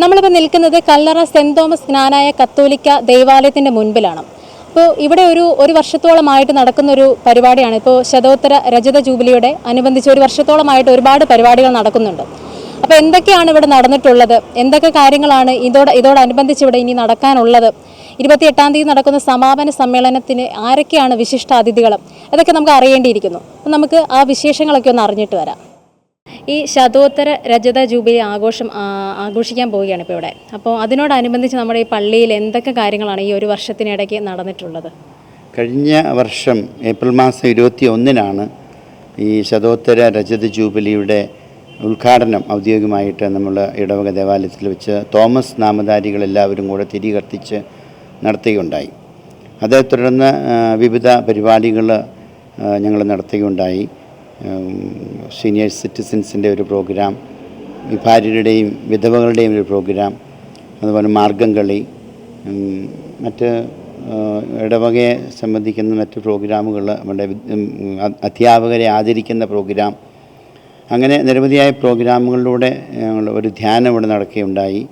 നമ്മളിപ്പോൾ നിൽക്കുന്നത് കല്ലറ cent Thomas ജ്ഞാനായ കത്തോലിക്ക ദേവാലയത്തിൻ്റെ മുൻപിലാണ്. അപ്പോൾ ഇവിടെ ഒരു വർഷത്തോളമായിട്ട് നടക്കുന്നൊരു പരിപാടിയാണ്. ഇപ്പോൾ ശതോത്തര രജത ജൂബിലിയുടെ അനുബന്ധിച്ച് ഒരു വർഷത്തോളമായിട്ട് ഒരുപാട് പരിപാടികൾ നടക്കുന്നുണ്ട്. അപ്പോൾ എന്തൊക്കെയാണ് ഇവിടെ നടന്നിട്ടുള്ളത്, എന്തൊക്കെ കാര്യങ്ങളാണ് ഇതോടനുബന്ധിച്ച് ഇവിടെ ഇനി നടക്കാനുള്ളത്, 28-ാം തീയതി നടക്കുന്ന സമാപന സമ്മേളനത്തിന് ആരൊക്കെയാണ് വിശിഷ്ട അതിഥികൾ, അതൊക്കെ നമുക്ക് അറിയേണ്ടിയിരിക്കുന്നു. അപ്പം നമുക്ക് ആ വിശേഷങ്ങളൊക്കെ ഒന്ന് അറിഞ്ഞിട്ട് വരാം. ഈ ശതോത്തര രജത ജൂബിലി ആഘോഷിക്കാൻ പോവുകയാണ് ഇപ്പോൾ ഇവിടെ. അപ്പോൾ അതിനോടനുബന്ധിച്ച് നമ്മുടെ ഈ പള്ളിയിൽ എന്തൊക്കെ കാര്യങ്ങളാണ് ഈ ഒരു വർഷത്തിനിടയ്ക്ക് നടന്നിട്ടുള്ളത്? കഴിഞ്ഞ വർഷം ഏപ്രിൽ മാസം 21-നാണ് ഈ ശതോത്തര രജത ജൂബിലിയുടെ ഉദ്ഘാടനം ഔദ്യോഗികമായിട്ട് നമ്മൾ ഇടവക ദേവാലയത്തിൽ വെച്ച് തോമസ് നാമധാരികളെല്ലാവരും കൂടെ തിരി കത്തിച്ച് നടത്തുകയുണ്ടായി. അതേ തുടർന്ന് വിവിധ പരിപാടികൾ ഞങ്ങൾ നടത്തുകയുണ്ടായി. സീനിയർ സിറ്റിസൻസിൻ്റെ ഒരു പ്രോഗ്രാം, വിഭാര്യരുടെയും വിധവകളുടെയും ഒരു പ്രോഗ്രാം, അതുപോലെ മാർഗം കളി, മറ്റ് ഇടവകയെ സംബന്ധിക്കുന്ന മറ്റ് പ്രോഗ്രാമുകൾ, നമ്മുടെ അധ്യാപകരെ ആദരിക്കുന്ന പ്രോഗ്രാം, അങ്ങനെ നിരവധിയായ പ്രോഗ്രാമുകളിലൂടെ ഞങ്ങൾ ഒരു ധ്യാനം ഇവിടെ നടക്കുകയുണ്ടായി.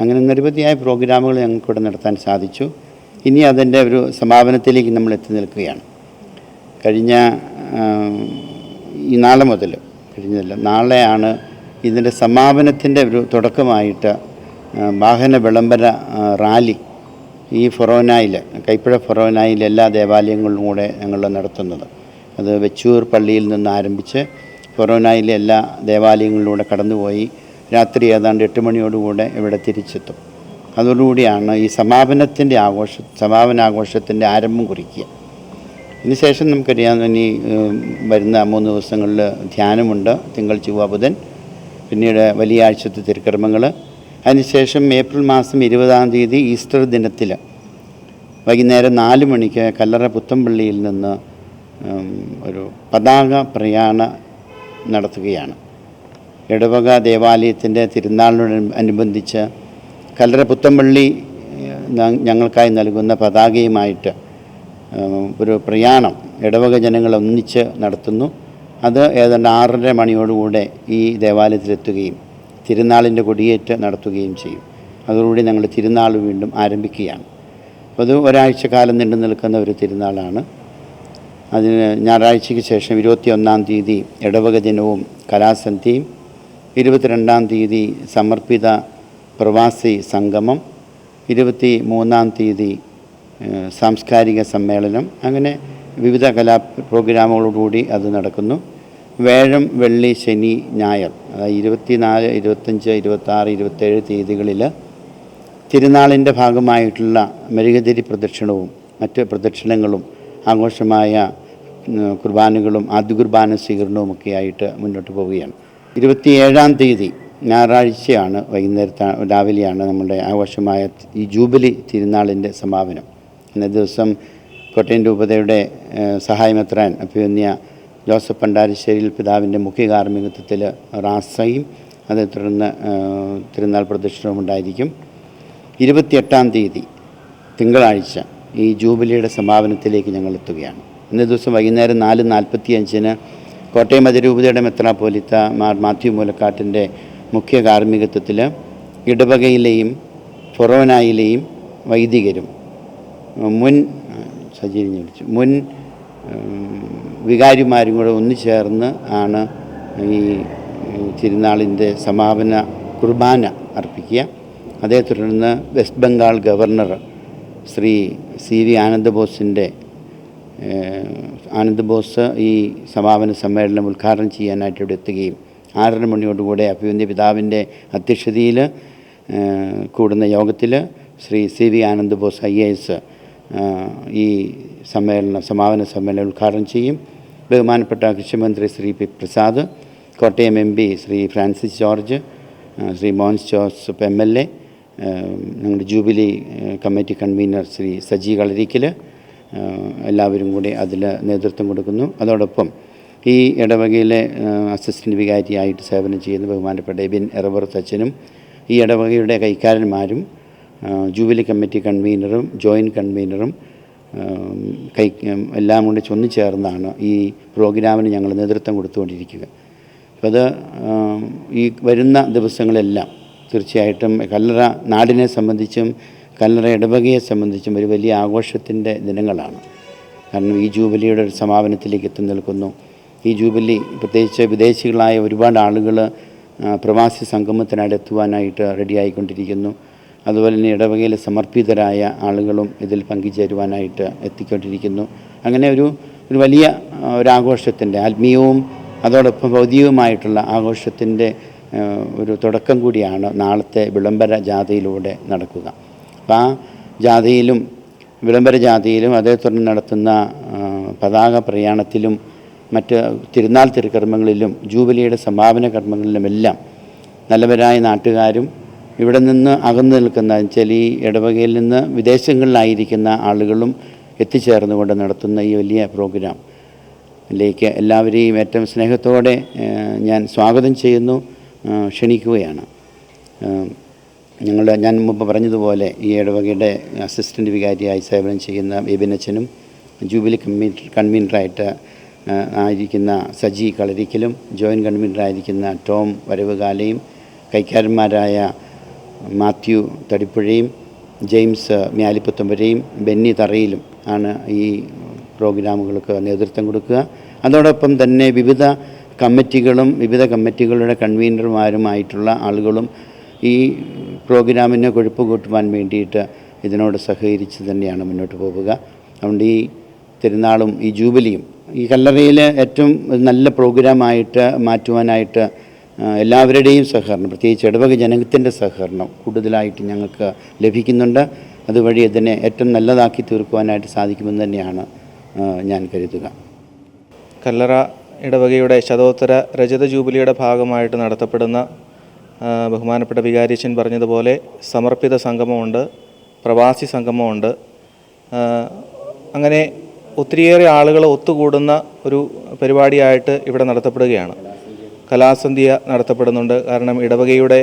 അങ്ങനെ നിരവധിയായ പ്രോഗ്രാമുകൾ ഞങ്ങൾക്കിവിടെ നടത്താൻ സാധിച്ചു. ഇനി അതിൻ്റെ ഒരു സമാപനത്തിലേക്ക് നമ്മൾ എത്തി നിൽക്കുകയാണ്. നാളെയാണ് ഇതിൻ്റെ സമാപനത്തിൻ്റെ ഒരു തുടക്കമായിട്ട് വാഹന വിളംബര റാലി ഈ ഫൊറോനായിൽ, കൈപ്പുഴ ഫൊറോനായിൽ എല്ലാ ദേവാലയങ്ങളിലും കൂടെ ഞങ്ങൾ നടത്തുന്നത്. അത് വെച്ചൂർ പള്ളിയിൽ നിന്ന് ആരംഭിച്ച് ഫൊറോനായിലെ എല്ലാ ദേവാലയങ്ങളിലൂടെ കടന്നുപോയി രാത്രി ഏതാണ്ട് 8 മണിയോടുകൂടെ ഇവിടെ തിരിച്ചെത്തും. അതോടുകൂടിയാണ് ഈ സമാപനാഘോഷത്തിൻ്റെ ആരംഭം കുറിക്കുക. ഇതിനുശേഷം നമുക്കറിയാം, ഇനി വരുന്ന 3 ദിവസങ്ങളിൽ ധ്യാനമുണ്ട്, തിങ്കൾ ചൊവ്വ ബുധൻ, പിന്നീട് വലിയ ആഴ്ചത്തെ തിരുക്കർമ്മങ്ങൾ. അതിനുശേഷം ഏപ്രിൽ മാസം 20-ാം തീയതി ഈസ്റ്റർ ദിനത്തിൽ വൈകുന്നേരം 4 മണിക്ക് കല്ലറ പുത്തമ്പള്ളിയിൽ നിന്ന് ഒരു പതാക പ്രയാണം നടത്തുകയാണ്. ഇടവക ദേവാലയത്തിൻ്റെ തിരുനാളിനോടനുബന്ധിച്ച് കല്ലറ പുത്തമ്പള്ളി ഞങ്ങൾക്കായി നൽകുന്ന പതാകയുമായിട്ട് ഒരു പ്രയാണം ഇടവക ജനങ്ങൾ ഒന്നിച്ച് നടത്തുന്നു. അത് ഏതാണ്ട് 6:30 മണിയോടുകൂടെ ഈ ദേവാലയത്തിലെത്തുകയും തിരുനാളിൻ്റെ കൊടിയേറ്റ് നടത്തുകയും ചെയ്യും. അതോടുകൂടി ഞങ്ങൾ തിരുനാൾ വീണ്ടും ആരംഭിക്കുകയാണ്. അപ്പോൾ അത് ഒരാഴ്ച കാലം നീണ്ടു നിൽക്കുന്ന ഒരു തിരുനാളാണ്. അതിന് ഞായറാഴ്ചയ്ക്ക് ശേഷം 21-ാം തീയതി ഇടവക ദിനവും കലാസന്ധ്യയും, 22-ാം തീയതി സമർപ്പിത പ്രവാസി സംഗമം, 23-ാം തീയതി സാംസ്കാരിക സമ്മേളനം, അങ്ങനെ വിവിധ കലാ പ്രോഗ്രാമുകളോടുകൂടി അത് നടക്കുന്നു. വ്യാഴം, വെള്ളി, ശനി, ഞായർ, അതായത് 24, 25, 26, 27 തീയതികളിൽ തിരുനാളിൻ്റെ ഭാഗമായിട്ടുള്ള മെഴുകുതിരി പ്രദക്ഷിണവും മറ്റ് പ്രദക്ഷിണങ്ങളും ആഘോഷമായ കുർബാനകളും ആദ്യ കുർബാന സ്വീകരണവുമൊക്കെ ആയിട്ട് മുന്നോട്ട് പോവുകയാണ്. 27-ാം തീയതി ഞായറാഴ്ചയാണ്, രാവിലെയാണ് നമ്മുടെ ആഘോഷമായ ഈ ജൂബിലി തിരുനാളിൻ്റെ സമാപനം. അന്നേ ദിവസം കോട്ടയം രൂപതയുടെ സഹായമെത്രാൻ അഭിവന്യ ജോസഫ് പണ്ടാരശ്ശേരിയിൽ പിതാവിൻ്റെ മുഖ്യ കാർമ്മികത്വത്തിൽ റാസയും അതേ തുടർന്ന് തിരുനാൾ പ്രദക്ഷിണവും ഉണ്ടായിരിക്കും. 28-ാം തീയതി തിങ്കളാഴ്ച ഈ ജൂബിലിയുടെ സമാപനത്തിലേക്ക് ഞങ്ങൾ എത്തുകയാണ്. ഇന്നേ ദിവസം വൈകുന്നേരം 4:45 കോട്ടയം അതിരൂപതയുടെ മെത്രാപ്പോലിത്ത മാർ മാത്യു മൂലക്കാട്ടിൻ്റെ മുഖ്യ കാർമ്മികത്വത്തിൽ ഇടവകയിലെയും ഫൊറോനായിലെയും വൈദികരും മുൻ വികാരിമാരും കൂടെ ഒന്നുചേർന്ന് ആണ് ഈ തിരുനാളിൻ്റെ സമാപന കുർബാന അർപ്പിക്കുക. അതേ തുടർന്ന് west Bengal governor Shri CV Anand boss ഈ സമാപന സമ്മേളനം ഉദ്ഘാടനം ചെയ്യാനായിട്ട് ഇവിടെ എത്തുകയും 6:30 മണിയോടുകൂടെ അഭിവന്യ പിതാവിൻ്റെ അധ്യക്ഷതയിൽ കൂടുന്ന യോഗത്തിൽ ശ്രീ CV ആനന്ദ് ബോസ് IAS ഈ സമാപന സമ്മേളനം ഉദ്ഘാടനം ചെയ്യും. ബഹുമാനപ്പെട്ട കൃഷിമന്ത്രി Shri P. Prasad, Kottayam MP Shri Francis George, Shri Mons Joseph MLA, ഞങ്ങളുടെ jubilee committee convener Shri Saji Kalarickal, എല്ലാവരും കൂടി അതിൽ നേതൃത്വം കൊടുക്കുന്നു. അതോടൊപ്പം ഈ ഇടവകയിലെ അസിസ്റ്റൻറ്റ് വികാരിയായിട്ട് സേവനം ചെയ്യുന്ന ബഹുമാനപ്പെട്ട എബിൻ എറവറത്ത് അച്ഛനും ഈ ഇടവകയുടെ കൈക്കാരന്മാരും ജൂബിലി കമ്മിറ്റി കൺവീനറും ജോയിൻറ്റ് കൺവീനറും എല്ലാം കൂടി ഒന്നിച്ചേർന്നാണ് ഈ പ്രോഗ്രാമിന് ഞങ്ങൾ നേതൃത്വം കൊടുത്തുകൊണ്ടിരിക്കുക. അപ്പോൾ അത് ഈ വരുന്ന ദിവസങ്ങളെല്ലാം തീർച്ചയായിട്ടും കല്ലറ നാടിനെ സംബന്ധിച്ചും കല്ലറ ഇടവകയെ സംബന്ധിച്ചും ഒരു വലിയ ആഘോഷത്തിൻ്റെ ദിനങ്ങളാണ്. കാരണം ഈ ജൂബിലിയുടെ ഒരു സമാപനത്തിലേക്ക് എത്തി നിൽക്കുന്നു. ഈ ജൂബിലി പ്രത്യേകിച്ച് വിദേശികളായ ഒരുപാട് ആളുകൾ പ്രവാസി സംഗമത്തിനായിട്ട് എത്തുവാനായിട്ട് റെഡിയായിക്കൊണ്ടിരിക്കുന്നു. അതുപോലെ തന്നെ ഇടവകയിൽ സമർപ്പിതരായ ആളുകളും ഇതിൽ പങ്കുചേരുവാനായിട്ട് എത്തിക്കൊണ്ടിരിക്കുന്നു. അങ്ങനെ ഒരു വലിയ ഒരാഘോഷത്തിൻ്റെ ആത്മീയവും അതോടൊപ്പം ഭൗതികവുമായിട്ടുള്ള ആഘോഷത്തിൻ്റെ ഒരു തുടക്കം കൂടിയാണ് നാളത്തെ വിളംബര ജാഥയിലൂടെ നടക്കുക. അപ്പോൾ ആ ജാഥയിലും വിളംബര ജാഥയിലും അതേ തുടർന്ന് നടത്തുന്ന പതാക പ്രയാണത്തിലും മറ്റ് തിരുനാൾ തിരുക്കർമ്മങ്ങളിലും ജൂബിലിയുടെ സമാപന കർമ്മങ്ങളിലുമെല്ലാം നല്ലവരായ നാട്ടുകാരും ഇവിടെ നിന്ന് അകന്നു നിൽക്കുന്ന വെച്ചാൽ ഈ ഇടവകയിൽ നിന്ന് വിദേശങ്ങളിലായിരിക്കുന്ന ആളുകളും എത്തിച്ചേർന്നുകൊണ്ട് നടത്തുന്ന ഈ വലിയ പ്രോഗ്രാമിലേക്ക് എല്ലാവരെയും ഏറ്റവും സ്നേഹത്തോടെ ഞാൻ സ്വാഗതം ചെയ്യുന്നു, ക്ഷണിക്കുകയാണ്. ഞാൻ മുമ്പ് പറഞ്ഞതുപോലെ ഈ ഇടവകയുടെ അസിസ്റ്റൻ്റ് വികാരിയായി സേവനം ചെയ്യുന്ന ബേബിനച്ചനും ജൂബിലി കൺവീനറായിട്ട് ആയിരിക്കുന്ന സജി കളരിക്കലും ജോയിൻറ്റ് കൺവീനറായിരിക്കുന്ന ടോം വരവുകാലയും കൈക്കാരന്മാരായ മാത്യു തടിപ്പുഴയും ജെയിംസ് മ്യാലിപ്പത്തുമ്പരയും ബെന്നി തറയിലും ആണ് ഈ പ്രോഗ്രാമുകൾക്ക് നേതൃത്വം കൊടുക്കുക. അതോടൊപ്പം തന്നെ വിവിധ കമ്മിറ്റികളുടെ കൺവീനർമാരുമായിട്ടുള്ള ആളുകളും ഈ പ്രോഗ്രാമിനെ കൊഴുപ്പ് കൂട്ടുവാൻ വേണ്ടിയിട്ട് ഇതിനോട് സഹകരിച്ച് തന്നെയാണ് മുന്നോട്ട് പോവുക. അതുകൊണ്ട് ഈ തിരുനാളും ഈ ജൂബിലിയും ഈ കല്ലറയിൽ ഏറ്റവും നല്ല പ്രോഗ്രാമായിട്ട് മാറ്റുവാനായിട്ട് എല്ലാവരുടെയും സഹകരണം, പ്രത്യേകിച്ച് ഇടവക ജനത്തിൻ്റെ സഹകരണം കൂടുതലായിട്ട് ഞങ്ങൾക്ക് ലഭിക്കുന്നുണ്ട്. അതുവഴി ഇതിനെ ഏറ്റവും നല്ലതാക്കി തീർക്കുവാനായിട്ട് സാധിക്കുമെന്ന് തന്നെയാണ് ഞാൻ കരുതുക. കല്ലറ ഇടവകയുടെ ശതോത്തര രജത ജൂബിലിയുടെ ഭാഗമായിട്ട് നടത്തപ്പെടുന്ന ബഹുമാനപ്പെട്ട വികാരിച്ചൻ പറഞ്ഞതുപോലെ സമർപ്പിത സംഗമമുണ്ട്, പ്രവാസി സംഗമമുണ്ട്. അങ്ങനെ ഒത്തിരിയേറെ ആളുകൾ ഒത്തുകൂടുന്ന ഒരു പരിപാടിയായിട്ട് ഇവിടെ നടത്തപ്പെടുകയാണ്. കലാസന്ധ്യ നടത്തപ്പെടുന്നുണ്ട്. കാരണം ഇടവകയുടെ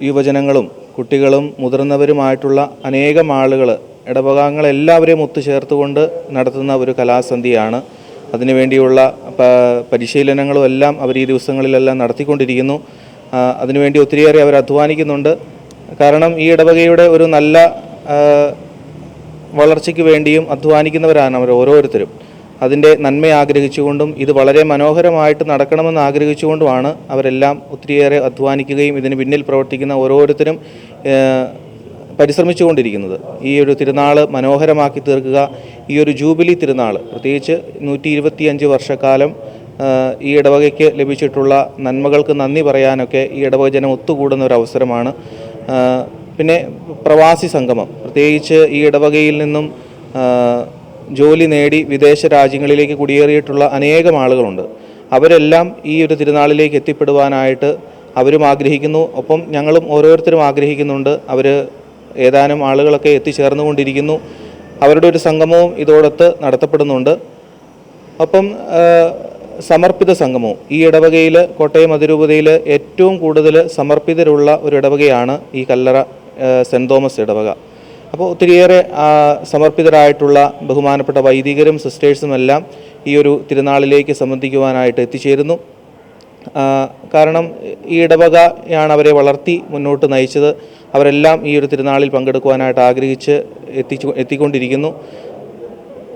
യുവജനങ്ങളും കുട്ടികളും മുതിർന്നവരുമായിട്ടുള്ള അനേകം ആളുകൾ ഇടവകാംഗങ്ങളെല്ലാവരെയും ഒത്തുചേർത്തുകൊണ്ട് നടത്തുന്ന ഒരു കലാസന്ധ്യയാണ്. അതിനുവേണ്ടിയുള്ള പരിശീലനങ്ങളും എല്ലാം അവർ ഈ ദിവസങ്ങളിലെല്ലാം നടത്തിക്കൊണ്ടിരിക്കുന്നു. അതിനുവേണ്ടി ഒത്തിരിയേറെ അവർ അധ്വാനിക്കുന്നുണ്ട്. കാരണം ഈ ഇടവകയുടെ ഒരു നല്ല വളർച്ചയ്ക്ക് വേണ്ടിയും അധ്വാനിക്കുന്നവരാണ് അവർ ഓരോരുത്തരും. അതിൻ്റെ നന്മ ആഗ്രഹിച്ചുകൊണ്ടും ഇത് വളരെ മനോഹരമായിട്ട് നടക്കണമെന്ന് ആഗ്രഹിച്ചുകൊണ്ടുമാണ് അവരെല്ലാം ഒത്തിരിയേറെ അധ്വാനിക്കുകയും ഇതിന് പിന്നിൽ പ്രവർത്തിക്കുന്ന ഓരോരുത്തരും പരിശ്രമിച്ചുകൊണ്ടിരിക്കുന്നത്. ഈ ഒരു തിരുനാൾ മനോഹരമാക്കി തീർക്കുക, ഈ ഒരു ജൂബിലി തിരുനാൾ പ്രത്യേകിച്ച് 125 വർഷക്കാലം ഈ ഇടവകയ്ക്ക് ലഭിച്ചിട്ടുള്ള നന്മകൾക്ക് നന്ദി പറയാനൊക്കെ ഈ ഇടവക ജനം ഒത്തുകൂടുന്ന ഒരു അവസരമാണ്. പിന്നെ പ്രവാസി സംഗമം, പ്രത്യേകിച്ച് ഈ ഇടവകയിൽ നിന്നും ജോലി നേടി വിദേശ രാജ്യങ്ങളിലേക്ക് കുടിയേറിയിട്ടുള്ള അനേകം ആളുകളുണ്ട്. അവരെല്ലാം ഈ ഒരു തിരുനാളിലേക്ക് എത്തിപ്പെടുവാനായിട്ട് അവരും ആഗ്രഹിക്കുന്നു. ഒപ്പം ഞങ്ങളും ഓരോരുത്തരും ആഗ്രഹിക്കുന്നുണ്ട്. അവർ ഏതാനും ആളുകളൊക്കെ എത്തിച്ചേർന്നുകൊണ്ടിരിക്കുന്നു. അവരുടെ ഒരു സംഗമവും ഇതോടൊത്ത് നടത്തപ്പെടുന്നുണ്ട്. ഒപ്പം സമർപ്പിത സംഗമവും ഈ ഇടവകയിൽ, കോട്ടയം അതിരൂപതയിൽ ഏറ്റവും കൂടുതൽ സമർപ്പിതരുള്ള ഒരു ഇടവകയാണ് ഈ കല്ലറ സെൻറ് തോമസ് ഇടവക. അപ്പോൾ ഒത്തിരിയേറെ സമർപ്പിതരായിട്ടുള്ള ബഹുമാനപ്പെട്ട വൈദികരും സിസ്റ്റേഴ്സും എല്ലാം ഈ ഒരു തിരുനാളിലേക്ക് സംബന്ധിക്കുവാനായിട്ട് എത്തിച്ചേരുന്നു. കാരണം ഈ ഇടവകയാണ് അവരെ വളർത്തി മുന്നോട്ട് നയിച്ചത്. അവരെല്ലാം ഈ ഒരു തിരുനാളിൽ പങ്കെടുക്കുവാനായിട്ട് ആഗ്രഹിച്ച് എത്തിക്കൊണ്ടിരിക്കുന്നു.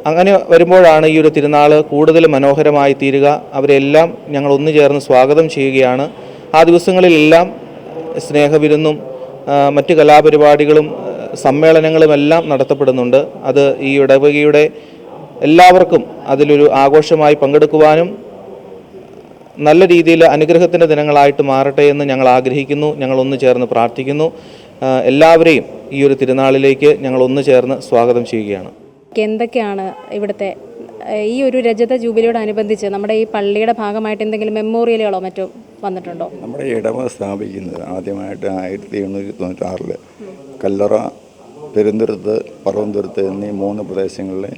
അങ്ങനെ വരുമ്പോഴാണ് ഈ ഒരു തിരുനാൾ കൂടുതൽ മനോഹരമായി തീരുക. അവരെല്ലാം ഞങ്ങൾ ഒന്നു ചേർന്ന് സ്വാഗതം ചെയ്യുകയാണ്. ആ ദിവസങ്ങളിലെല്ലാം സ്നേഹവിരുന്നും മറ്റ് കലാപരിപാടികളും സമ്മേളനങ്ങളുമെല്ലാം നടത്തപ്പെടുന്നുണ്ട്. അത് ഈ ഇടവകയുടെ എല്ലാവർക്കും അതിലൊരു ആഘോഷമായി പങ്കെടുക്കുവാനും നല്ല രീതിയിൽ അനുഗ്രഹത്തിൻ്റെ ദിനങ്ങളായിട്ട് മാറട്ടെ എന്ന് ഞങ്ങൾ ആഗ്രഹിക്കുന്നു. ഞങ്ങൾ ഒന്ന് ചേർന്ന് പ്രാർത്ഥിക്കുന്നു. എല്ലാവരെയും ഈ ഒരു തിരുനാളിലേക്ക് ഞങ്ങൾ ഒന്ന് ചേർന്ന് സ്വാഗതം ചെയ്യുകയാണ്. എന്തൊക്കെയാണ് ഇവിടുത്തെ ഈ ഒരു രജത ജൂബിലിയോടനുബന്ധിച്ച് നമ്മുടെ ഈ പള്ളിയുടെ ഭാഗമായിട്ട് എന്തെങ്കിലും മെമ്മോറിയലുകളോ മറ്റോ വന്നിട്ടുണ്ടോ? നമ്മുടെ ഇടവക സ്ഥാപിക്കുന്നത് ആദ്യമായിട്ട് 1896 കല്ലറ, പെരുന്തുരുത്ത്, പറവന്തുരുത്ത് എന്നീ 3 പ്രദേശങ്ങളിലെ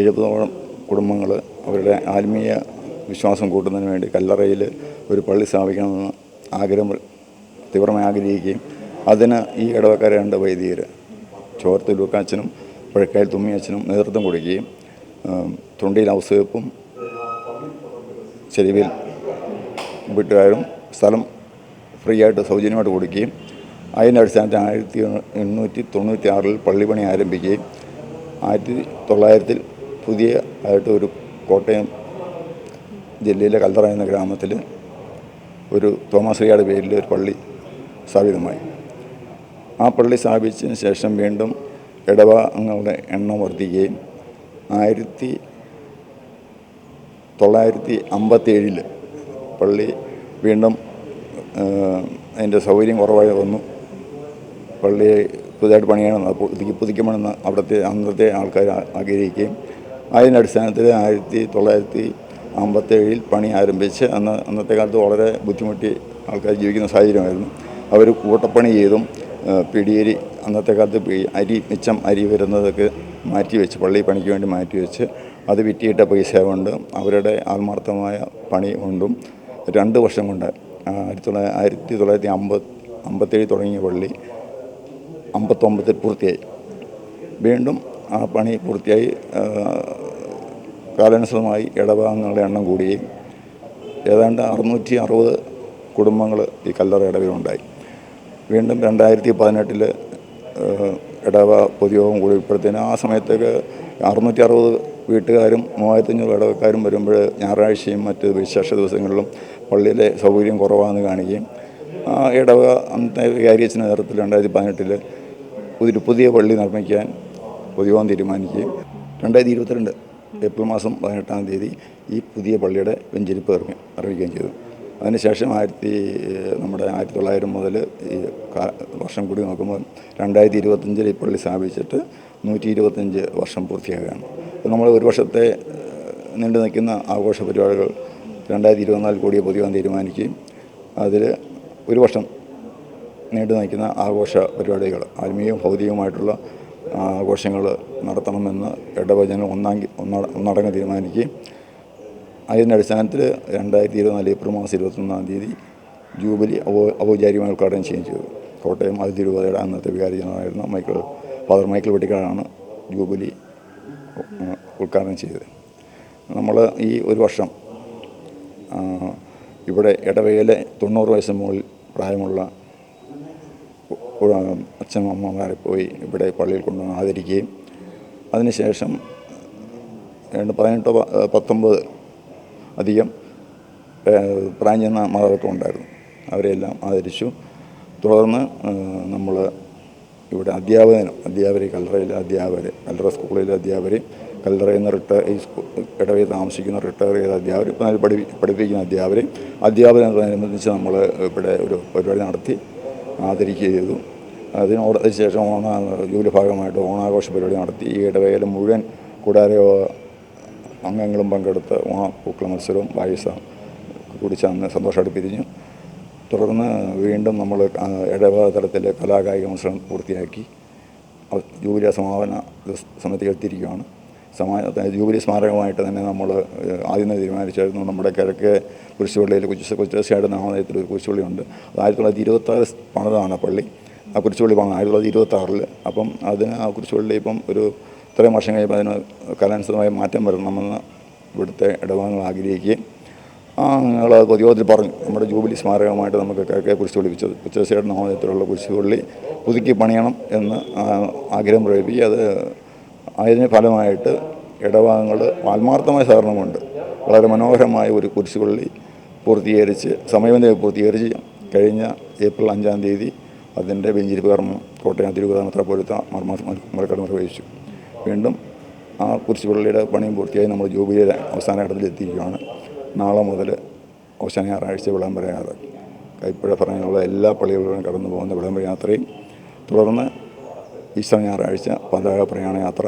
70ഓളം കുടുംബങ്ങൾ അവരുടെ ആത്മീയ വിശ്വാസം കൂട്ടുന്നതിന് വേണ്ടി കല്ലറയിൽ ഒരു പള്ളി സ്ഥാപിക്കണമെന്ന് തീവ്രമായി ആഗ്രഹിക്കുകയും അതിന് ഈ ഇടവക്കാരെ 2 വൈദികർ ചോർത്ത് ലൂക്കാച്ചനും പുഴക്കായൽ തുമ്മിയച്ഛനും നേതൃത്വം കൊടുക്കുകയും തൊണ്ടിയിൽ ഔസേപ്പും ചെരുവിൽ വീട്ടുകാരും സ്ഥലം ഫ്രീ ആയിട്ട് സൗജന്യമായിട്ട് കൊടുക്കുകയും അതിൻ്റെ അടിസ്ഥാനത്തിൽ 1896 പള്ളിപ്പണി ആരംഭിക്കുകയും 1900 പുതിയ ആയിട്ട് ഒരു കോട്ടയം ജില്ലയിലെ കല്ലറ എന്ന ഗ്രാമത്തിൽ ഒരു തോമാശ്രീയുടെ പേരിൽ ഒരു പള്ളി സ്ഥാപിതമായി. ആ പള്ളി സ്ഥാപിച്ചതിന് ശേഷം വീണ്ടും ഇടവകങ്ങളുടെ എണ്ണം വർദ്ധിക്കുകയും 1957 പള്ളി വീണ്ടും അതിൻ്റെ സൗകര്യം കുറവായി വന്നു. പള്ളി പുതുതായിട്ട് പണിയണമെന്ന് പുതുക്കണമെന്ന് അന്നത്തെ ആൾക്കാർ ആഗ്രഹിക്കുകയും അതിൻ്റെ അടിസ്ഥാനത്തിൽ 1957 പണി ആരംഭിച്ച് അന്നത്തെ കാലത്ത് വളരെ ബുദ്ധിമുട്ടി ആൾക്കാർ ജീവിക്കുന്ന സാഹചര്യമായിരുന്നു. അവർ കൂട്ടപ്പണി ചെയ്തും പിടിയേരി അന്നത്തെ കാലത്ത് മിച്ചം അരി വരുന്നതൊക്കെ മാറ്റിവെച്ച് പള്ളി പണിക്ക് വേണ്ടി മാറ്റിവെച്ച് അത് വിറ്റിയിട്ട പൈസ കൊണ്ട് അവരുടെ ആത്മാർത്ഥമായ പണി കൊണ്ടും 2 വർഷം കൊണ്ട് 1957 തുടങ്ങിയ പള്ളി 59 പൂർത്തിയായി. വീണ്ടും ആ പണി പൂർത്തിയായി. കാലാനുസൃതമായി ഇടവകങ്ങളുടെ എണ്ണം കൂടുകയും ഏതാണ്ട് 660 കുടുംബങ്ങൾ ഈ കല്ലറ ഇടവകയിലുണ്ടായി. വീണ്ടും 2018 ഇടവക പൊതുയോഗം കൂടി ഇപ്പോഴത്തേന് ആ സമയത്തേക്ക് 660 വീട്ടുകാരും 3500 ഇടവക്കാരും വരുമ്പോൾ ഞായറാഴ്ചയും മറ്റ് വിശേഷ ദിവസങ്ങളിലും പള്ളിയിലെ സൗകര്യം കുറവാണെന്ന് കാണുകയും ആ ഇടവക അന്നത്തെ വികാരിയച്ഛൻ്റെ നേതൃത്വത്തിൽ 2018 ഒരു പുതിയ പള്ളി നിർമ്മിക്കാൻ പൊതുയോഗം തീരുമാനിക്കുകയും 2022 ഏപ്രിൽ മാസം 18-ാം തീയതി ഈ പുതിയ പള്ളിയുടെ വെഞ്ചരിപ്പ് നിർമ്മിക്കുകയും ചെയ്തു. അതിനുശേഷം 1900 മുതൽ ഈ വർഷം കൂടി നോക്കുമ്പോൾ 2025 ഈ പള്ളി സ്ഥാപിച്ചിട്ട് 125 വർഷം പൂർത്തിയാകുകയാണ്. നമ്മൾ ഒരു വർഷത്തെ നീണ്ടു നിൽക്കുന്ന ആഘോഷ പരിപാടികൾ 2024 കൂടിയ പൊതുയോഗം തീരുമാനിക്കുകയും അതിൽ ഒരു വർഷം നീണ്ടു നിൽക്കുന്ന ആഘോഷ പരിപാടികൾ ആത്മീയവും ഭൗതികവുമായിട്ടുള്ള ആഘോഷങ്ങൾ നടത്തണമെന്ന് ഇടവകജനം ഒന്നടങ്കം തീരുമാനിക്കുകയും അതിൻ്റെ അടിസ്ഥാനത്തിൽ 2024 ഏപ്രിൽ മാസം 21-ാം തീയതി ജൂബിലി ഔപചാരികമായി ഉദ്ഘാടനം ചെയ്യുകയും ചെയ്തു. കോട്ടയം അതിരൂപതയുടെ അന്നത്തെ വികാരി ജനറലായിരുന്ന ഫാദർ മൈക്കിൾ വെട്ടിക്കാടാണ് ജൂബിലി ഉദ്ഘാടനം ചെയ്തത്. നമ്മൾ ഈ ഒരു വർഷം ഇവിടെ ഇടവകയിലെ 90 വയസ്സിന് മുകളിൽ പ്രായമുള്ള അച്ഛനമ്മമാരെ പോയി ഇവിടെ പള്ളിയിൽ കൊണ്ടുവന്ന് ആദരിക്കുകയും അതിനുശേഷം 18-19 അധികം പ്രായം ചെന്ന മാതാപിതാക്കൾ ഉണ്ടായിരുന്നു. അവരെല്ലാം ആദരിച്ചു. തുടർന്ന് നമ്മൾ ഇവിടെ അധ്യാപകരെ കല്ലറയിലെ അധ്യാപകരെ കല്ലറ സ്കൂളിലെ അധ്യാപകരെ കല്ലറയിൽ നിന്ന് ഈ ഇടവയിൽ താമസിക്കുന്ന റിട്ടയർ ചെയ്ത അധ്യാപകർ ഇപ്പം പഠിപ്പിക്കുന്ന അധ്യാപകരനുബന്ധിച്ച് നമ്മൾ ഇവിടെ ഒരു പരിപാടി നടത്തി ആദരിക്കുകയും ചെയ്തു. അതിനുശേഷം ജൂബിലി ഭാഗമായിട്ട് ഓണാഘോഷ പരിപാടി നടത്തി. ഈ ഇടവകയിലെ മുഴുവൻ കൂടാരയോ അംഗങ്ങളും പങ്കെടുത്ത് ഓണപ്പൂക്കള മത്സരവും പായസ കുടിച്ച് അന്ന് സന്തോഷമായിട്ട് പിരിഞ്ഞു. തുടർന്ന് വീണ്ടും നമ്മൾ ഇടവക തലത്തിലെ കലാകായിക മത്സരം പൂർത്തിയാക്കി ജൂബിലി സമാപന സമയത്ത് എത്തിയിരിക്കുകയാണ്. ജൂബിലി സ്മാരകമായിട്ട് തന്നെ നമ്മൾ ആദ്യം തീരുമാനിച്ചായിരുന്നു. നമ്മുടെ കിഴക്ക് കുരിശുപള്ളിയിൽ കൊച്ചുശ്ശേരിയുടെ നാമധേയത്തിൽ ഒരു കുരിശുപള്ളിയുണ്ട്. അത് 1926 പണിതാണ് പള്ളി. ആ കുരിശുപള്ളി പണിത് 1926. അപ്പം അതിന് ആ കുരിശുപള്ളി ഇപ്പം ഒരു ഇത്രയും വർഷം കഴിയുമ്പോൾ അതിന് കാലാനുസൃതമായ മാറ്റം വരണമെന്ന് ഇവിടുത്തെ ഇടവകങ്ങൾ ആഗ്രഹിക്കുകയും ഞങ്ങൾ പൊതുയോഗത്തിൽ പറഞ്ഞു നമ്മുടെ ജൂബിലി സ്മാരകമായിട്ട് നമുക്ക് കിഴക്കേ കുരിശുപള്ളി കൊച്ചുശ്ശേരിയുടെ നാമധേയത്തിലുള്ള കുരിശുപള്ളി പുതുക്കി പണിയണം എന്ന് ആഗ്രഹം പ്രകടിപ്പിക്കുക. അതിന് ഫലമായിട്ട് ഇടവകങ്ങൾ ആത്മാർത്ഥമായ സഹകരണമുണ്ട് വളരെ മനോഹരമായ ഒരു കുരിശുപള്ളി പൂർത്തീകരിച്ച് സമയബന്ധിതമായി പൂർത്തീകരിച്ച് കഴിഞ്ഞ ഏപ്രിൽ 5-ാം തീയതി അതിൻ്റെ വെഞ്ചരിപ്പ് കർമ്മം കോട്ടയം തിരുവിതാംകൂർ മെത്രാപ്പോലീത്ത മറക്കാട് നിർവഹിച്ചു. വീണ്ടും ആ കുരിശുപള്ളിയുടെ പണിയും പൂർത്തിയായി നമ്മൾ ജൂബിലിയുടെ അവസാന ഘട്ടത്തിലെത്തിയിരിക്കുകയാണ്. നാളെ മുതൽ അവസാന ഞായറാഴ്ച വിളംബര യാത്ര കൈപ്പുഴ പറഞ്ഞുള്ള എല്ലാ പള്ളികളിലും കടന്നു പോകുന്ന വിളംബര യാത്രയും തുടർന്ന് ഈസ്റ്റർ ഞായറാഴ്ച പതാക പ്രയാണ യാത്ര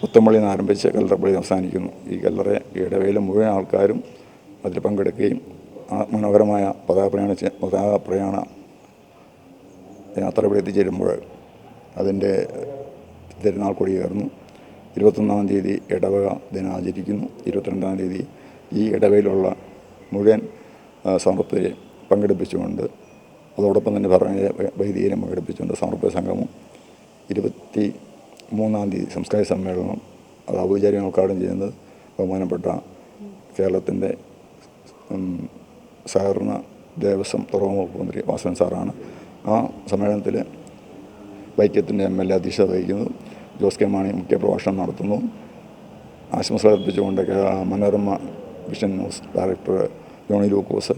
പുത്തമ്പള്ളിയിൽ നിന്ന് ആരംഭിച്ച് കല്ലറപ്പള്ളി അവസാനിക്കുന്നു. ഈ കല്ലറ ഇടവയിലെ മുഴുവൻ ആൾക്കാരും അതിൽ പങ്കെടുക്കുകയും ആ മനോഹരമായ പതാക പ്രയാണ യാത്ര ഇവിടെ എത്തിച്ചേരുമ്പോൾ അതിൻ്റെ തിരുനാൾ കൊടിയേറുന്നു. 21-ാം തീയതി ഇടവക ദിനം ആചരിക്കുന്നു. 22-ാം തീയതി ഈ ഇടവയിലുള്ള മുഴുവൻ സമർപ്പകരെ പങ്കെടുപ്പിച്ചുകൊണ്ട് അതോടൊപ്പം തന്നെ പറഞ്ഞ വൈദികരെ പങ്കെടുപ്പിച്ചുകൊണ്ട് സമർപ്പക സംഗമം 23-ാം തീയതി സംസ്കാര സമ്മേളനം അത് ഔപചാരിക ഉദ്ഘാടനം ചെയ്യുന്നത് ബഹുമാനപ്പെട്ട കേരളത്തിൻ്റെ സഹകരണ ദേവസ്വം തുറമുഖ മന്ത്രി വാസവൻ സാറാണ്. ആ സമ്മേളനത്തിൽ വൈക്കത്തിൻ്റെ MLA അധ്യക്ഷത വഹിക്കുന്നു. ജോസ് കെ മാണി മുഖ്യപ്രഭാഷണം നടത്തുന്നു. ആശംസ അർപ്പിച്ചുകൊണ്ട് Manorama vision news director Johnny Lukose,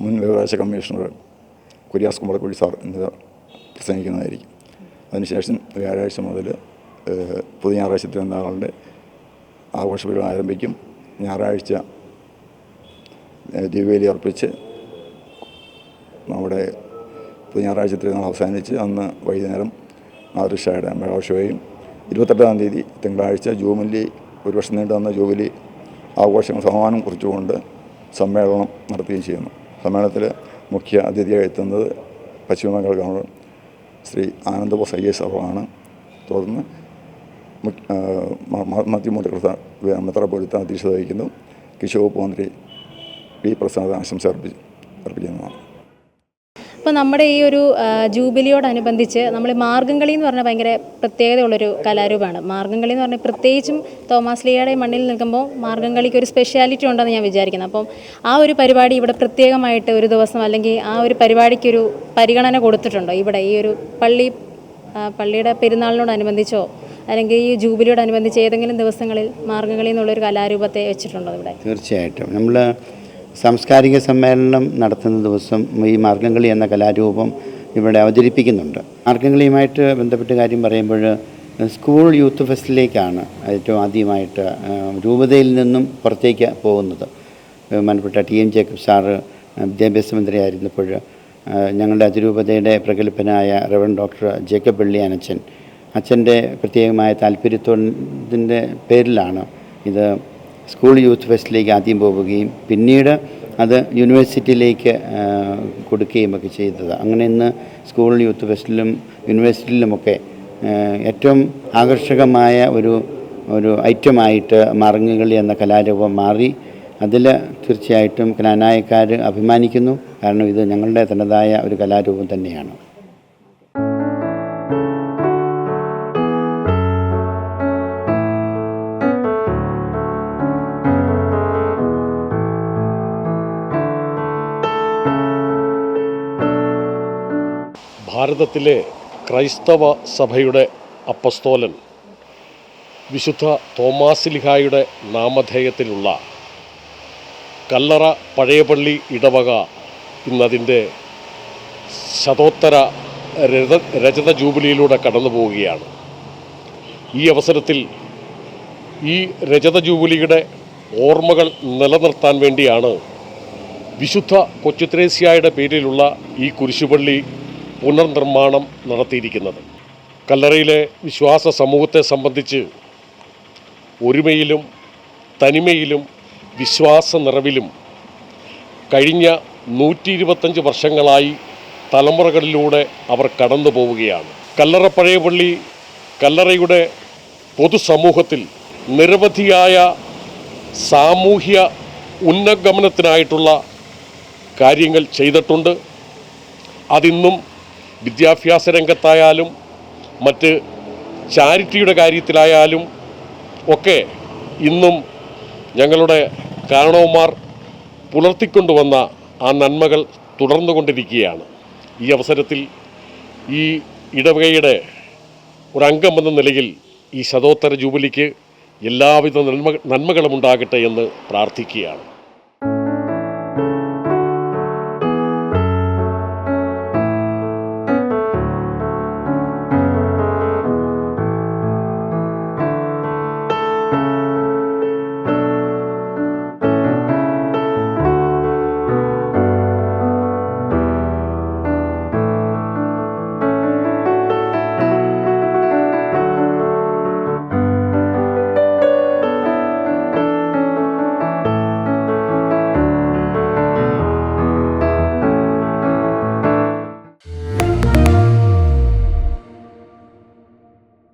മുൻ വിവരാവകാശ കമ്മീഷണർ കുര്യാസ് കുമ്പളക്കുഴി സാർ എന്നിവർ പ്രസംഗിക്കുന്നതായിരിക്കും. അതിനുശേഷം വ്യാഴാഴ്ച മുതൽ പുതിയ ഞായറാഴ്ച തിരുനാളുടെ ആഘോഷപരിപാടി ആരംഭിക്കും. ഞായറാഴ്ച ദിവ്യബലി അർപ്പിച്ച് നമ്മുടെ പുതിയ ഞായറാഴ്ച തിരുനാൾ അവസാനിച്ച് അന്ന് വൈകുന്നേരം മാതൃഷയുടെ മെഗാഷോയും 28-ാം തീയതി തിങ്കളാഴ്ച ജൂബിലി, ഒരു വർഷം നീണ്ടു വന്ന ജൂബിലി ആഘോഷങ്ങൾ സമാപനം കുറിച്ചുകൊണ്ട് സമ്മേളനം നടത്തുകയും ചെയ്യുന്നു. സമ്മേളനത്തിൽ മുഖ്യ അതിഥിയായി എത്തുന്നത് പശ്ചിമബംഗാൾ ഗവർണർ ശ്രീ ആനന്ദ് ബോസ് IAS അവരാണ്. തുടർന്ന് മധ്യമൂർത്തി മെത്രാപ്പൊലീത്ത അധ്യക്ഷത വഹിക്കുന്നു. കൃഷി വകുപ്പ് മന്ത്രി പി പ്രസാദ് ആശംസ അർപ്പിക്കുന്നതാണ്. ഇപ്പോൾ നമ്മുടെ ഈ ഒരു ജൂബിലിയോടനുബന്ധിച്ച് നമ്മൾ മാർഗ്ഗംകളി എന്ന് പറഞ്ഞാൽ ഭയങ്കര പ്രത്യേകതയുള്ളൊരു കലാരൂപമാണ്. മാർഗ്ഗംകളി എന്ന് പറഞ്ഞാൽ പ്രത്യേകിച്ചും തോമസ് ലീഗയുടെ മണ്ണിൽ നിൽക്കുമ്പോൾ മാർഗ്ഗംകളിക്ക് ഒരു സ്പെഷ്യാലിറ്റി ഉണ്ടെന്ന് ഞാൻ വിചാരിക്കുന്നത്. അപ്പം ആ ഒരു പരിപാടി ഇവിടെ പ്രത്യേകമായിട്ട് ഒരു ദിവസം അല്ലെങ്കിൽ ആ ഒരു പരിപാടിക്കൊരു പരിഗണന കൊടുത്തിട്ടുണ്ടോ? ഇവിടെ ഈ ഒരു പള്ളിയുടെ പെരുന്നാളിനോടനുബന്ധിച്ചോ അല്ലെങ്കിൽ ഈ ജൂബിലിയോടനുബന്ധിച്ച് ഏതെങ്കിലും ദിവസങ്ങളിൽ മാർഗ്ഗംകളി എന്നുള്ളൊരു കലാരൂപത്തെ വെച്ചിട്ടുണ്ടോ ഇവിടെ? തീർച്ചയായിട്ടും നമ്മൾ സാംസ്കാരിക സമ്മേളനം നടത്തുന്ന ദിവസം ഈ മാർഗ്ഗംകളി എന്ന കലാരൂപം ഇവിടെ അവതരിപ്പിക്കുന്നുണ്ട്. മാർഗ്ഗംകളിയുമായിട്ട് ബന്ധപ്പെട്ട കാര്യം പറയുമ്പോൾ സ്കൂൾ യൂത്ത് ഫെസ്റ്റിലേക്കാണ് ഏറ്റവും ആദ്യമായിട്ട് രൂപതയിൽ നിന്നും പുറത്തേക്ക് പോകുന്നത്. ബഹുമാനപ്പെട്ട TM ജേക്കബ് സാറ് വിദ്യാഭ്യാസ മന്ത്രിയായിരുന്നപ്പോൾ ഞങ്ങളുടെ അതിരൂപതയുടെ പ്രഗത്ഭനായ റവറൻഡ് ഡോക്ടർ ജേക്കബ് വെള്ളിയാനച്ഛൻ, അച്ഛൻ്റെ പ്രത്യേകമായ താല്പര്യത്തിൻ്റെ പേരിലാണ് ഇത് സ്കൂൾ യൂത്ത് ഫെസ്റ്റിലേക്ക് ആദ്യം പോവുകയും പിന്നീട് അത് യൂണിവേഴ്സിറ്റിയിലേക്ക് കൊടുക്കുകയും ഒക്കെ ചെയ്തത്. അങ്ങനെ ഇന്ന് സ്കൂൾ യൂത്ത് ഫെസ്റ്റിലും യൂണിവേഴ്സിറ്റിയിലുമൊക്കെ ഏറ്റവും ആകർഷകമായ ഒരു ഐറ്റമായിട്ട് മാർഗ്ഗംകളി എന്ന കലാരൂപം മാറി. അതിൽ തീർച്ചയായിട്ടും കലാനായക്കാർ അഭിമാനിക്കുന്നു. കാരണം ഇത് ഞങ്ങളുടെ തനതായ ഒരു കലാരൂപം തന്നെയാണ്. ഭാരതത്തിലെ ക്രൈസ്തവ സഭയുടെ അപ്പസ്തോലൻ വിശുദ്ധ തോമാശ്ലീഹായുടെ നാമധേയത്തിലുള്ള കല്ലറ പഴയപള്ളി ഇടവക ഇന്നതിൻ്റെ ശതോത്തര രജത ജൂബിലിയിലൂടെ കടന്നു പോവുകയാണ്. ഈ അവസരത്തിൽ ഈ രജത ജൂബിലിയുടെ ഓർമ്മകൾ നിലനിർത്താൻ വേണ്ടിയാണ് വിശുദ്ധ കൊച്ചുത്രേസ്യായുടെ പേരിലുള്ള ഈ കുരിശുപള്ളി പുനർനിർമ്മാണം നടത്തിയിരിക്കുന്നത്. കല്ലറയിലെ വിശ്വാസ സമൂഹത്തെ സംബന്ധിച്ച് ഒരുമയിലും തനിമയിലും വിശ്വാസ നിറവിലും കഴിഞ്ഞ 125 വർഷങ്ങളായി തലമുറകളിലൂടെ അവർ കടന്നു പോവുകയാണ്. കല്ലറ പഴയപള്ളി കല്ലറയുടെ പൊതുസമൂഹത്തിൽ നിരവധിയായ സാമൂഹ്യ ഉന്നഗമനത്തിനായിട്ടുള്ള കാര്യങ്ങൾ ചെയ്തിട്ടുണ്ട്. അതിന്നും വിദ്യാഭ്യാസ രംഗത്തായാലും മറ്റ് ചാരിറ്റിയുടെ കാര്യത്തിലായാലും ഒക്കെ ഇന്നും ഞങ്ങളുടെ കാരണവന്മാർ പുലർത്തിക്കൊണ്ടുവന്ന ആ നന്മകൾ തുടർന്നുകൊണ്ടിരിക്കുകയാണ്. ഈ അവസരത്തിൽ ഈ ഇടവകയുടെ ഒരംഗമെന്ന നിലയിൽ ഈ ശതോത്തര ജൂബിലിക്ക് എല്ലാവിധ നന്മകളും ഉണ്ടാകട്ടെ എന്ന് പ്രാർത്ഥിക്കുകയാണ്.